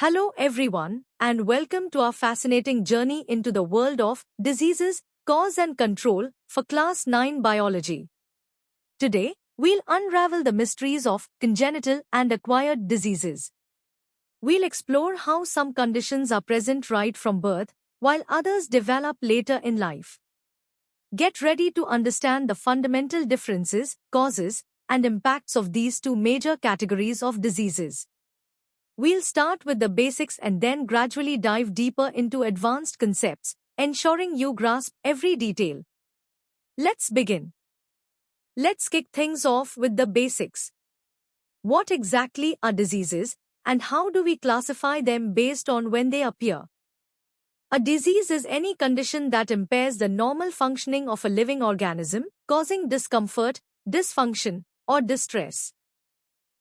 Hello everyone, and welcome to our fascinating journey into the world of diseases, cause and control for Class 9 Biology. Today, we'll unravel the mysteries of congenital and acquired diseases. We'll explore how some conditions are present right from birth, while others develop later in life. Get ready to understand the fundamental differences, causes, and impacts of these two major categories of diseases. We'll start with the basics and then gradually dive deeper into advanced concepts, ensuring you grasp every detail. Let's begin. Let's kick things off with the basics. What exactly are diseases, and how do we classify them based on when they appear? A disease is any condition that impairs the normal functioning of a living organism, causing discomfort, dysfunction, or distress.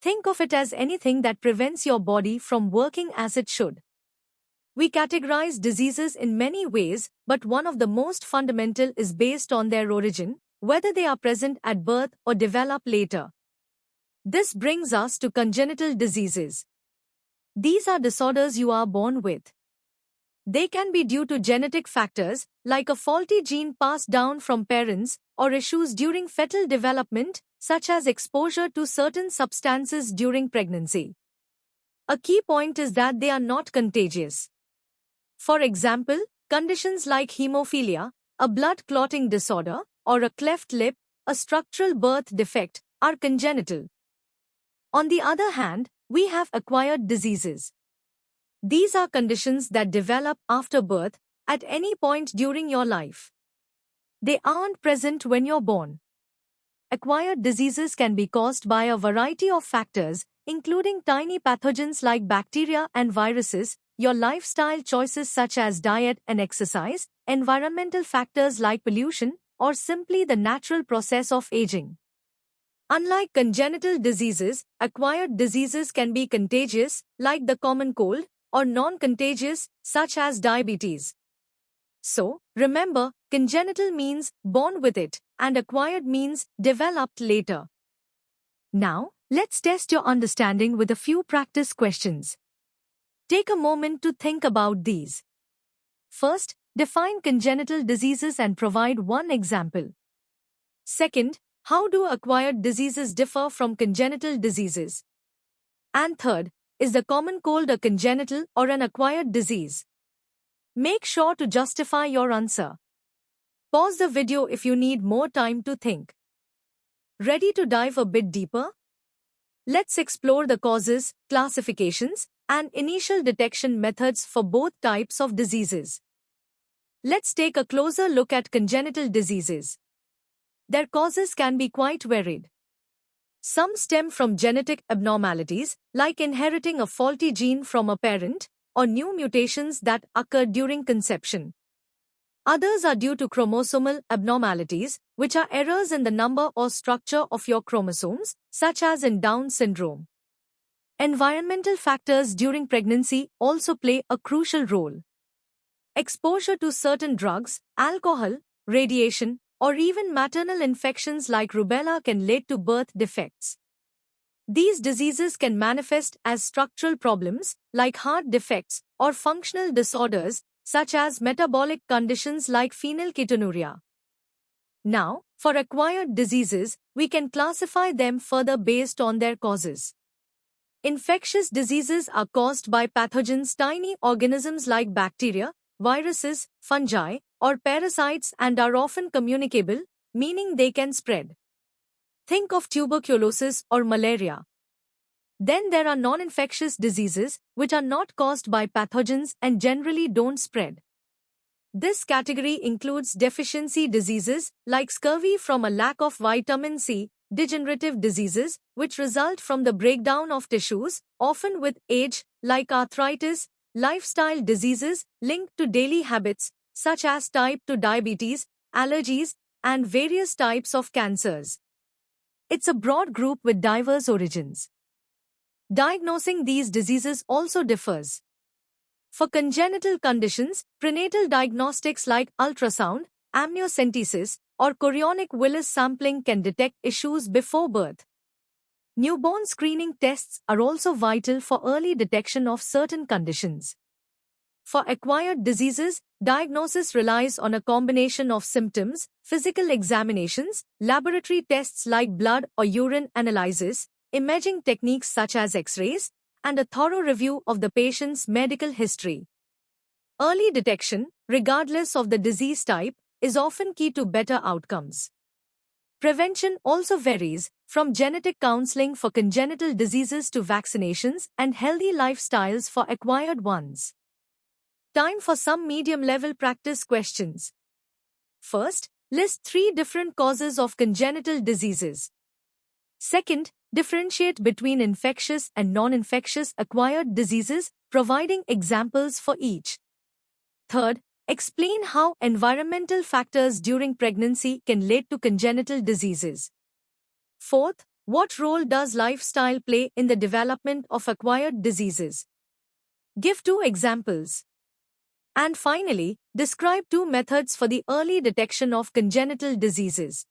Think of it as anything that prevents your body from working as it should. We categorize diseases in many ways, but one of the most fundamental is based on their origin, whether they are present at birth or develop later. This brings us to congenital diseases. These are disorders you are born with. They can be due to genetic factors, like a faulty gene passed down from parents, or issues during fetal development, such as exposure to certain substances during pregnancy. A key point is that they are not contagious. For example, conditions like hemophilia, a blood clotting disorder, or a cleft lip, a structural birth defect, are congenital. On the other hand, we have acquired diseases. These are conditions that develop after birth, at any point during your life. They aren't present when you're born. Acquired diseases can be caused by a variety of factors, including tiny pathogens like bacteria and viruses, your lifestyle choices such as diet and exercise, environmental factors like pollution, or simply the natural process of aging. Unlike congenital diseases, acquired diseases can be contagious, like the common cold, or non-contagious, such as diabetes. So, remember, congenital means born with it, and acquired means developed later. Now, let's test your understanding with a few practice questions. Take a moment to think about these. First, define congenital diseases and provide one example. Second, how do acquired diseases differ from congenital diseases? And third, is the common cold a congenital or an acquired disease? Make sure to justify your answer. Pause the video if you need more time to think. Ready to dive a bit deeper? Let's explore the causes, classifications, and initial detection methods for both types of diseases. Let's take a closer look at congenital diseases. Their causes can be quite varied. Some stem from genetic abnormalities, like inheriting a faulty gene from a parent, or new mutations that occur during conception. Others are due to chromosomal abnormalities, which are errors in the number or structure of your chromosomes, such as in Down syndrome. Environmental factors during pregnancy also play a crucial role. Exposure to certain drugs, alcohol, radiation, or even maternal infections like rubella can lead to birth defects. These diseases can manifest as structural problems, like heart defects, or functional disorders, such as metabolic conditions like phenylketonuria. Now, for acquired diseases, we can classify them further based on their causes. Infectious diseases are caused by pathogens, tiny organisms like bacteria, viruses, fungi, or parasites and are often communicable, meaning they can spread. Think of tuberculosis or malaria. Then there are non-infectious diseases, which are not caused by pathogens and generally don't spread. This category includes deficiency diseases, like scurvy from a lack of vitamin C, degenerative diseases, which result from the breakdown of tissues, often with age, like arthritis, lifestyle diseases linked to daily habits, such as type 2 diabetes, allergies, and various types of cancers. It's a broad group with diverse origins. Diagnosing these diseases also differs. For congenital conditions, prenatal diagnostics like ultrasound, amniocentesis, or chorionic villus sampling can detect issues before birth. Newborn screening tests are also vital for early detection of certain conditions. For acquired diseases, diagnosis relies on a combination of symptoms, physical examinations, laboratory tests like blood or urine analysis, imaging techniques such as X-rays, and a thorough review of the patient's medical history. Early detection, regardless of the disease type, is often key to better outcomes. Prevention also varies, from genetic counseling for congenital diseases to vaccinations and healthy lifestyles for acquired ones. Time for some medium-level practice questions. First, list 3 different causes of congenital diseases. Second, differentiate between infectious and non-infectious acquired diseases, providing examples for each. Third, explain how environmental factors during pregnancy can lead to congenital diseases. Fourth, what role does lifestyle play in the development of acquired diseases? Give 2 examples. And finally, describe 2 methods for the early detection of congenital diseases.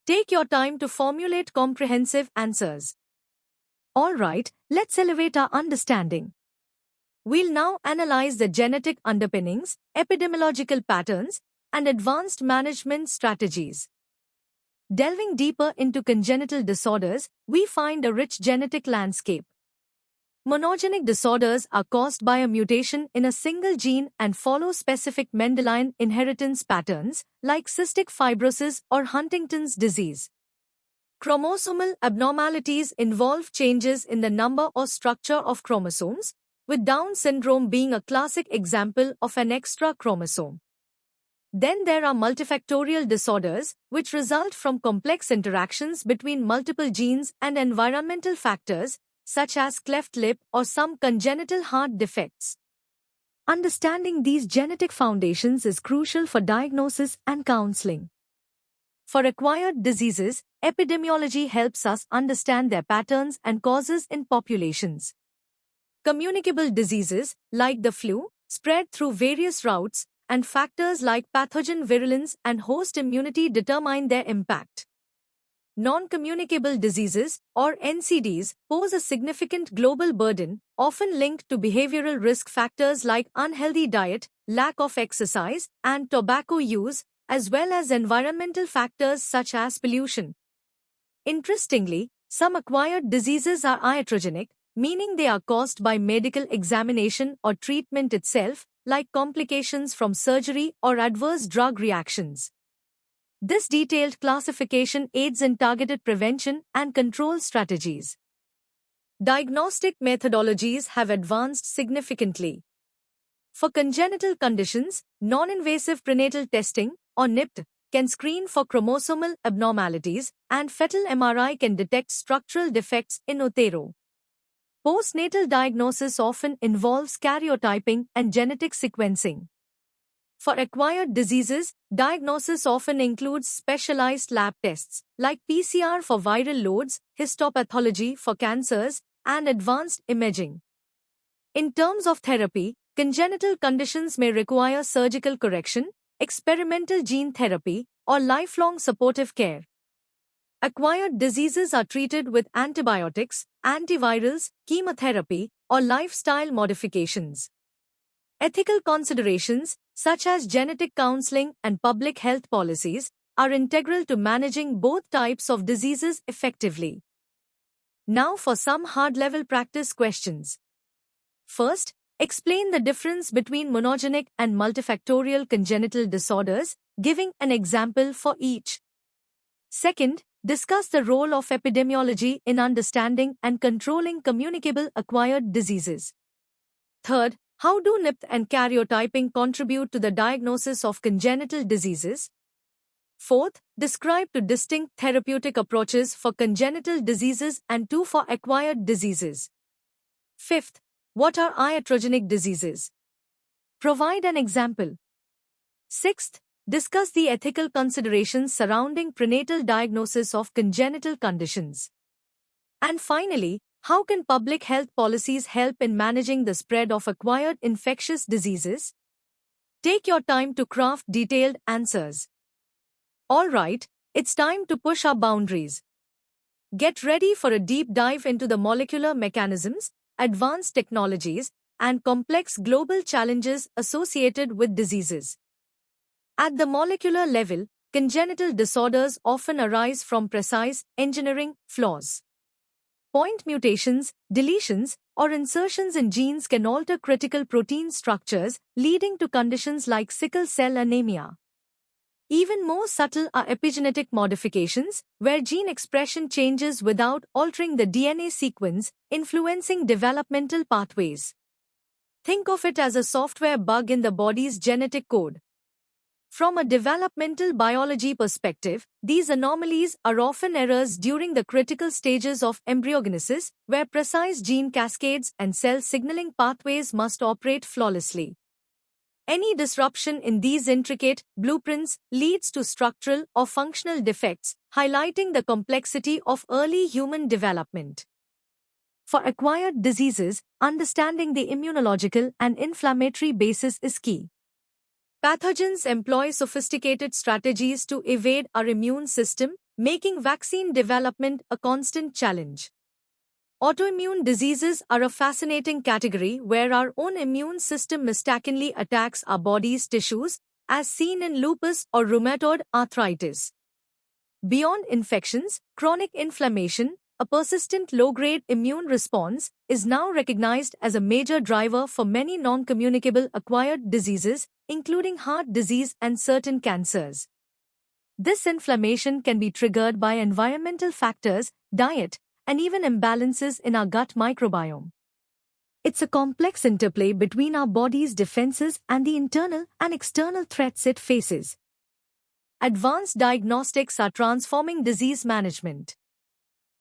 Take your time to formulate comprehensive answers. Alright, let's elevate our understanding. We'll now analyze the genetic underpinnings, epidemiological patterns, and advanced management strategies. Delving deeper into congenital disorders, we find a rich genetic landscape. Monogenic disorders are caused by a mutation in a single gene and follow specific Mendelian inheritance patterns, like cystic fibrosis or Huntington's disease. Chromosomal abnormalities involve changes in the number or structure of chromosomes, with Down syndrome being a classic example of an extra chromosome. Then there are multifactorial disorders, which result from complex interactions between multiple genes and environmental factors, such as cleft lip or some congenital heart defects. Understanding these genetic foundations is crucial for diagnosis and counseling. For acquired diseases, epidemiology helps us understand their patterns and causes in populations. Communicable diseases, like the flu, spread through various routes, and factors like pathogen virulence and host immunity determine their impact. Non-communicable diseases, or NCDs, pose a significant global burden, often linked to behavioral risk factors like unhealthy diet, lack of exercise, and tobacco use, as well as environmental factors such as pollution. Interestingly, some acquired diseases are iatrogenic, meaning they are caused by medical examination or treatment itself, like complications from surgery or adverse drug reactions. This detailed classification aids in targeted prevention and control strategies. Diagnostic methodologies have advanced significantly. For congenital conditions, non-invasive prenatal testing, or NIPT, can screen for chromosomal abnormalities, and fetal MRI can detect structural defects in utero. Postnatal diagnosis often involves karyotyping and genetic sequencing. For acquired diseases, diagnosis often includes specialized lab tests, like PCR for viral loads, histopathology for cancers, and advanced imaging. In terms of therapy, congenital conditions may require surgical correction, experimental gene therapy, or lifelong supportive care. Acquired diseases are treated with antibiotics, antivirals, chemotherapy, or lifestyle modifications. Ethical considerations, such as genetic counseling and public health policies, are integral to managing both types of diseases effectively. Now for some hard-level practice questions. First, explain the difference between monogenic and multifactorial congenital disorders, giving an example for each. Second, discuss the role of epidemiology in understanding and controlling communicable acquired diseases. Third, how do NIPT and karyotyping contribute to the diagnosis of congenital diseases? Fourth, describe 2 distinct therapeutic approaches for congenital diseases and 2 for acquired diseases. Fifth, what are iatrogenic diseases? Provide an example. Sixth, discuss the ethical considerations surrounding prenatal diagnosis of congenital conditions. And finally, how can public health policies help in managing the spread of acquired infectious diseases? Take your time to craft detailed answers. All right, it's time to push our boundaries. Get ready for a deep dive into the molecular mechanisms, advanced technologies, and complex global challenges associated with diseases. At the molecular level, congenital disorders often arise from precise engineering flaws. Point mutations, deletions, or insertions in genes can alter critical protein structures, leading to conditions like sickle cell anemia. Even more subtle are epigenetic modifications, where gene expression changes without altering the DNA sequence, influencing developmental pathways. Think of it as a software bug in the body's genetic code. From a developmental biology perspective, these anomalies are often errors during the critical stages of embryogenesis, where precise gene cascades and cell signaling pathways must operate flawlessly. Any disruption in these intricate blueprints leads to structural or functional defects, highlighting the complexity of early human development. For acquired diseases, understanding the immunological and inflammatory basis is key. Pathogens employ sophisticated strategies to evade our immune system, making vaccine development a constant challenge. Autoimmune diseases are a fascinating category where our own immune system mistakenly attacks our body's tissues, as seen in lupus or rheumatoid arthritis. Beyond infections, chronic inflammation, a persistent low-grade immune response, is now recognized as a major driver for many non-communicable acquired diseases, including heart disease and certain cancers. This inflammation can be triggered by environmental factors, diet, and even imbalances in our gut microbiome. It's a complex interplay between our body's defenses and the internal and external threats it faces. Advanced diagnostics are transforming disease management.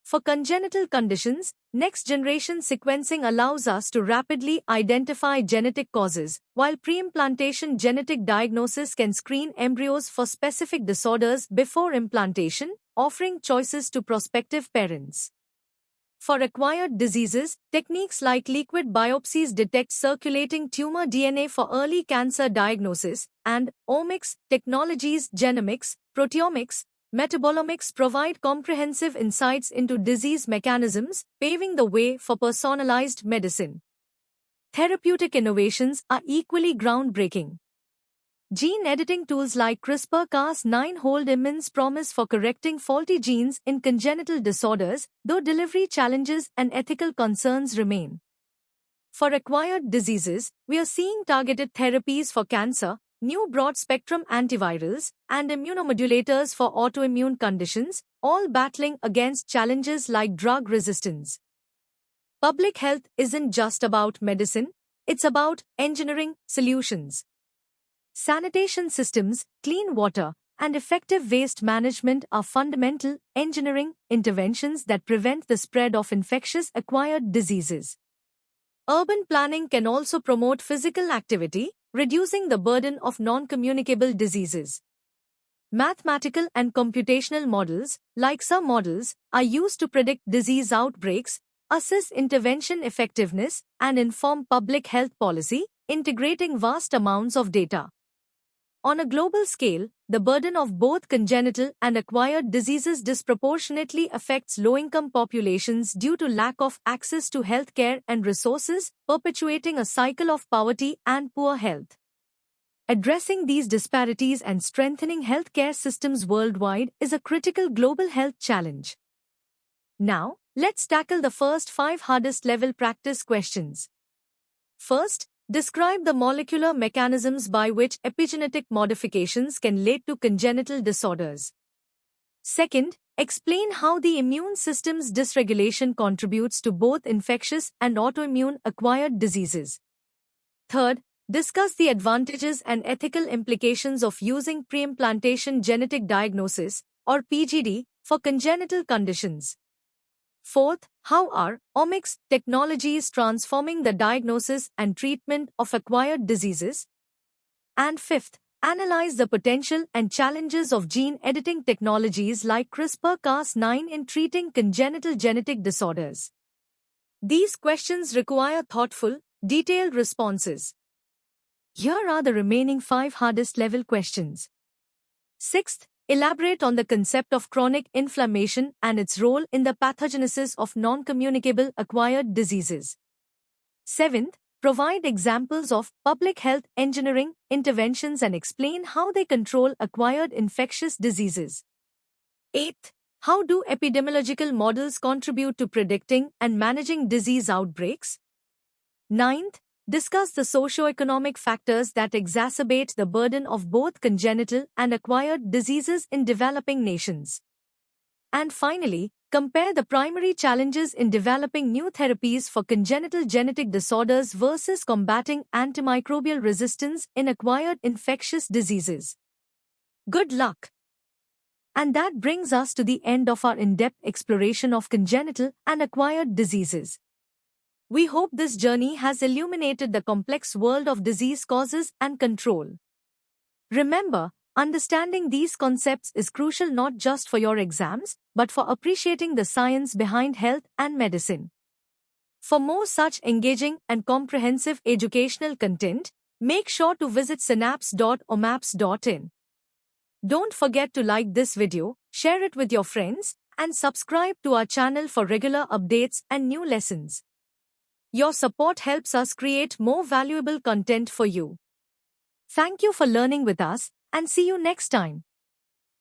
For congenital conditions, next-generation sequencing allows us to rapidly identify genetic causes, while pre-implantation genetic diagnosis can screen embryos for specific disorders before implantation, offering choices to prospective parents. For acquired diseases, techniques like liquid biopsies detect circulating tumor DNA for early cancer diagnosis, and omics technologies, genomics, proteomics, metabolomics provide comprehensive insights into disease mechanisms, paving the way for personalized medicine. Therapeutic innovations are equally groundbreaking. Gene editing tools like CRISPR-Cas9 hold immense promise for correcting faulty genes in congenital disorders, though delivery challenges and ethical concerns remain. For acquired diseases, we are seeing targeted therapies for cancer, new broad-spectrum antivirals, and immunomodulators for autoimmune conditions, all battling against challenges like drug resistance. Public health isn't just about medicine, it's about engineering solutions. Sanitation systems, clean water, and effective waste management are fundamental engineering interventions that prevent the spread of infectious acquired diseases. Urban planning can also promote physical activity, reducing the burden of non-communicable diseases. Mathematical and computational models, like some models, are used to predict disease outbreaks, assess intervention effectiveness, and inform public health policy, integrating vast amounts of data. On a global scale, the burden of both congenital and acquired diseases disproportionately affects low-income populations due to lack of access to healthcare and resources, perpetuating a cycle of poverty and poor health. Addressing these disparities and strengthening healthcare systems worldwide is a critical global health challenge. Now, let's tackle the first 5 hardest level practice questions. First, describe the molecular mechanisms by which epigenetic modifications can lead to congenital disorders. Second, explain how the immune system's dysregulation contributes to both infectious and autoimmune acquired diseases. Third, discuss the advantages and ethical implications of using pre-implantation genetic diagnosis, or PGD, for congenital conditions. Fourth, how are omics technologies transforming the diagnosis and treatment of acquired diseases? And fifth, analyze the potential and challenges of gene editing technologies like CRISPR-Cas9 in treating congenital genetic disorders. These questions require thoughtful, detailed responses. Here are the remaining 5 hardest level questions. Sixth, elaborate on the concept of chronic inflammation and its role in the pathogenesis of non-communicable acquired diseases. 7th, provide examples of public health engineering interventions and explain how they control acquired infectious diseases. 8th, how do epidemiological models contribute to predicting and managing disease outbreaks? 9th, discuss the socio-economic factors that exacerbate the burden of both congenital and acquired diseases in developing nations. And finally, compare the primary challenges in developing new therapies for congenital genetic disorders versus combating antimicrobial resistance in acquired infectious diseases. Good luck! And that brings us to the end of our in-depth exploration of congenital and acquired diseases. We hope this journey has illuminated the complex world of disease causes and control. Remember, understanding these concepts is crucial not just for your exams, but for appreciating the science behind health and medicine. For more such engaging and comprehensive educational content, make sure to visit synapse.omaps.in. Don't forget to like this video, share it with your friends, and subscribe to our channel for regular updates and new lessons. Your support helps us create more valuable content for you. Thank you for learning with us, and see you next time.